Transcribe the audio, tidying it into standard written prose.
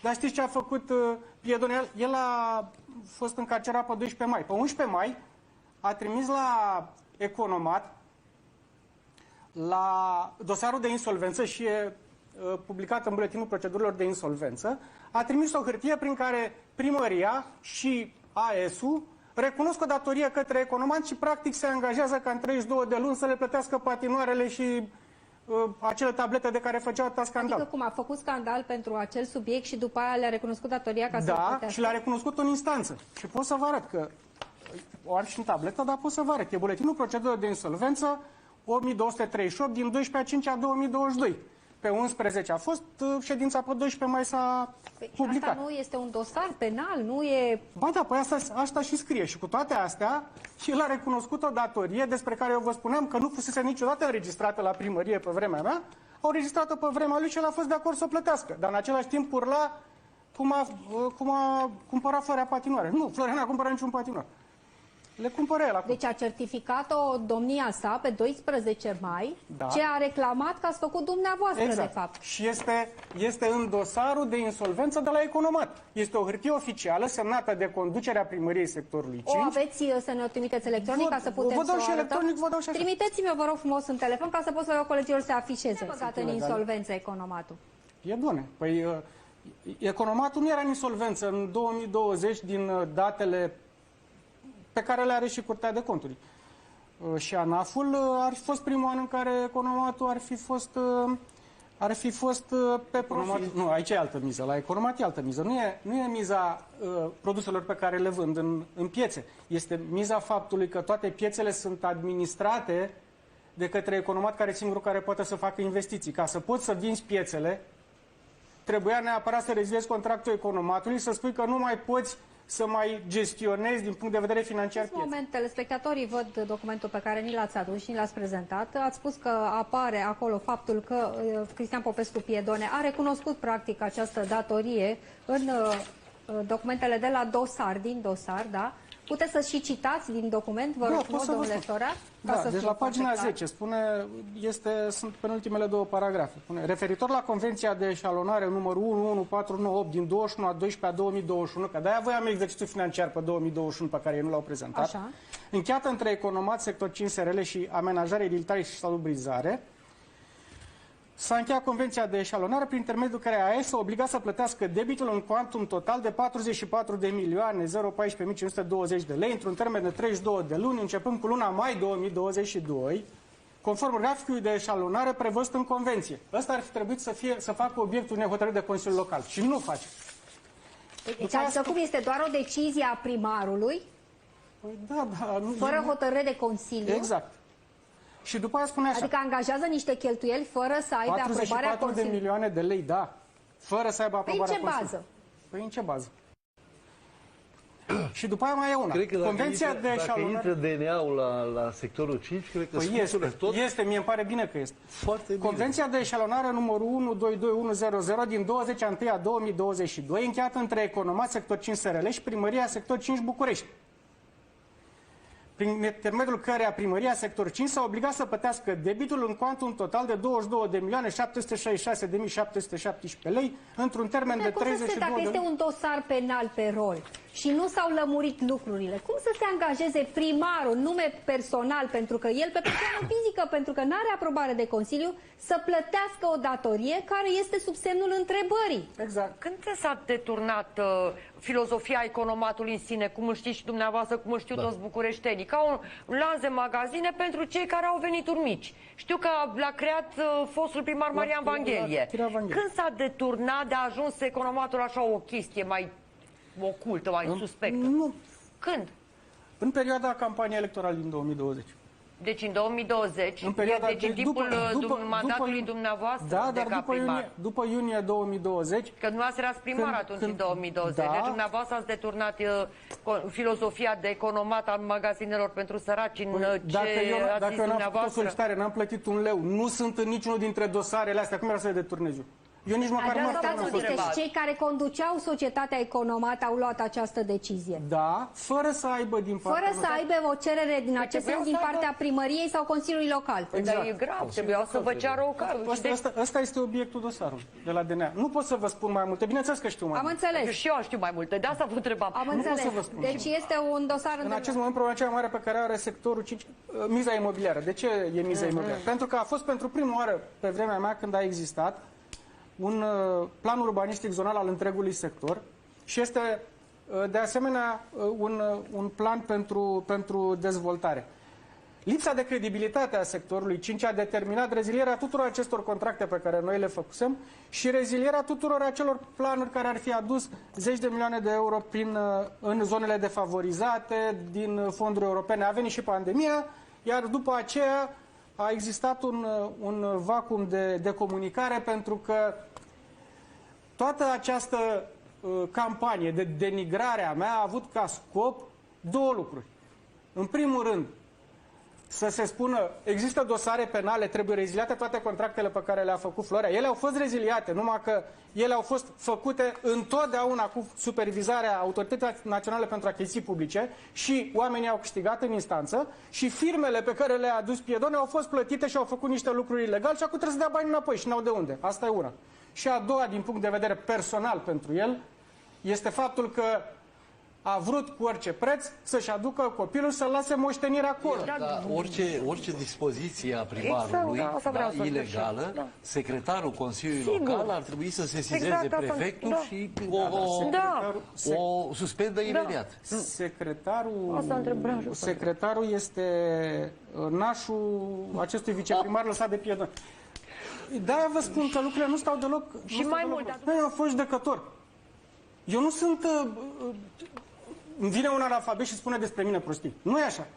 Dar știți ce a făcut Piedone? El a fost încarcerat pe 12 mai. Pe 11 mai a trimis la Economat, la dosarul de insolvență și e publicat în buletinul procedurilor de insolvență, a trimis o hârtie prin care primăria și AS-ul recunosc o datorie către Economat și practic se angajează ca în 32 de luni să le plătească patinoarele și acele tablete de care făceau atâta scandal. Adică cum a făcut scandal pentru acel subiect și după aia le-a recunoscut datoria ca să da, și l-a recunoscut în instanță. Și pot să vă arăt că o am și în tabletă, dar pot să vă arăt. E buletinul procedurilor de insolvență 8238 din 12/5/2022. Pe 11 a fost ședința, pe 12 mai s-a publicat. Asta nu este un dosar penal, nu e... Ba da, păi asta și scrie. Și cu toate astea, el a recunoscut o datorie despre care eu vă spuneam că nu fusese niciodată înregistrată la primărie pe vremea mea, au înregistrat-o pe vremea lui și el a fost de acord să o plătească. Dar în același timp urla cum a cumpărat Florea patinoare. Nu, Florea n-a cumpărat niciun patinoar. Le cumpără el acum. Deci a certificat-o domnia sa pe 12 mai, da. Ce a reclamat că ați făcut dumneavoastră, exact. De fapt. Și este în dosarul de insolvență de la Economat. Este o hârtie oficială semnată de conducerea primăriei sectorului 5. O aveți să ne o trimiteți electronic ca să putem vă dau să și electronic, vă dau și așa. Trimiteți-mi-o, vă rog frumos, în telefon ca să pot să iau colegilor să afișeze. Ce a băgat în insolvență Economatul? E bune. Păi Economatul nu era în insolvență în 2020 din datele pe care le are și Curtea de Conturi. Și ANAF-ul ar fi fost primul an în care Economatul ar fi fost pe profit. Nu, aici e altă miză. La Economat e altă miză. Nu e miza produselor pe care le vând în piețe. Este miza faptului că toate piețele sunt administrate de către Economat, care e singurul care poate să facă investiții. Ca să poți să vinzi piețele, trebuia neapărat să reziliezi contractul Economatului, să spui că nu mai poți să mai gestionezi din punct de vedere financiar piețe. În moment, telespectatorii văd documentul pe care ni l-ați adus și ni l-ați prezentat. Ați spus că apare acolo faptul că Cristian Popescu Piedone a recunoscut practic această datorie în documentele de la dosar, din dosar, da? Puteți să și citați din document, vă rog frumos, domnule Florea? Da, deci la pagina 10 spune, sunt penultimele două paragrafe. Spune, referitor la Convenția de eșalonare numărul 11498 din 21/12/2021, că de-aia voiam exercițiul financiar pe 2021 pe care ei nu l-au prezentat, așa, încheiată între Economat, Sector 5 SRL și Amenajare, Edilitare și Salubrizare, s-a încheiat Convenția de eșalonare prin intermediul care AES s-a obligat să plătească debitul în cuantum total de 44.014.520 de lei într-un termen de 32 de luni, începând cu luna mai 2022, conform graficului de eșalonare prevăzut în Convenție. Ăsta ar fi trebuit să facă obiectul unei hotărâri de Consiliul Local și nu face. Deci adică cum este doar o decizie a primarului, păi da, fără hotărâre de Consiliu? Exact. Și după aia spune așa. Adică angajează niște cheltuieli fără să aibă aprobarea Consiliului. 44 de milioane de lei, da. Fără să aibă aprobarea Consiliului. Păi în ce bază? Păi în ce bază? Și după aia mai e una. Cred că Convenția de eșalonare... intră DNA-ul la sectorul 5, cred că păi este, mie îmi pare bine că este. Foarte bine. Convenția de eșalonare numărul 122100 din 20/1/2022, încheiată între Economat, Sector 5 SRL și Primăria Sector 5 București, prin intermediul căreia Primăria Sector 5 s-a obligat să plătească debitul în cuantum total de 22.766.717 lei într-un termen de 32 de luni. Dacă este un dosar penal pe rol și nu s-au lămurit lucrurile, cum să se angajeze primarul, nume personal, pentru că el pe persoană fizică, pentru că nu are aprobare de Consiliu, să plătească o datorie care este sub semnul întrebării? Exact. Când s-a deturnat filozofia Economatului în sine, cum îl știți și dumneavoastră, cum îl știu toți bucureștenii, ca un lanț de magazine pentru cei care au venituri mici? Știu că l-a creat fostul primar Marian Vanghelie. Când s-a deturnat de a ajuns Economatul așa o chestie mai ocultă, mai suspectă? Nu. Când? În perioada campaniei electorale din 2020. Deci în 2020, în perioada deci în timpul mandatului dumneavoastră dar după iunie 2020... Că dumneavoastră erați primar atunci, în 2020. Da. Deci dumneavoastră ați deturnat filozofia de Economat al magazinelor pentru săraci în Dacă eu n-am făcut o solicitare, n-am plătit un leu, nu sunt în niciunul dintre dosarele astea, cum era să le deturnez eu? Eu nici măcar nu mă Asta pronunț. v-ați întrebat. Cei care conduceau societatea Economat au luat această decizie. Da, fără să aibă din partea Fără să locală- aibă o cerere din acest trebuiau sens din să aibă- partea primăriei sau Consiliului Local. Păi, dar e grav, trebuia să vă ceară o Asta este obiectul dosarului de la DNA. Nu pot să vă spun mai multe. Bineînțeles că știu mai Am multe. înțeles. Și eu știu mai multe, de asta vă întrebam. Am pot înțeles. să vă spun. Deci este un dosar În acest moment, problema cea mai mare pe care are sectorul 5, miza imobiliară. De ce e miza imobiliară? Pentru că a fost pentru prima oară, pe vremea mea, când a existat un plan urbanistic zonal al întregului sector și este, de asemenea, un plan pentru dezvoltare. Lipsa de credibilitate a sectorului 5 a determinat rezilierea tuturor acestor contracte pe care noi le făcusem și rezilierea tuturor acelor planuri care ar fi adus zeci de milioane de euro în zonele defavorizate, din fonduri europene. A venit și pandemia, iar după aceea a existat un vacuum de comunicare, pentru că toată această campanie de denigrare a mea a avut ca scop două lucruri. În primul rând, să se spună, există dosare penale, trebuie reziliate toate contractele pe care le-a făcut Florea. Ele au fost reziliate, numai că ele au fost făcute întotdeauna cu supervizarea Autorității Naționale pentru Achiziții Publice și oamenii au câștigat în instanță și firmele pe care le-a adus Piedone au fost plătite și au făcut niște lucruri ilegale și acum trebuie să dea bani înapoi și n-au de unde. Asta e una. Și a doua, din punct de vedere personal pentru el, este faptul că a vrut cu orice preț să-și aducă copilul să-l lase moștenirea acolo. Dar orice dispoziție a primarului, Exact, da, asta vreau să ilegală, spun, da. secretarul Consiliului Sigur. Local ar trebui să sesizeze Exact, asta- prefectul da. și Da. o suspendă imediat. Secretarul este nașul acestui viceprimar lăsat de Piedone. De-aia vă spun că lucrurile nu stau deloc. Și mai mult, Noi am fost judecător. Eu nu sunt... îmi vine un analfabet și spune despre mine prostii. Nu e așa.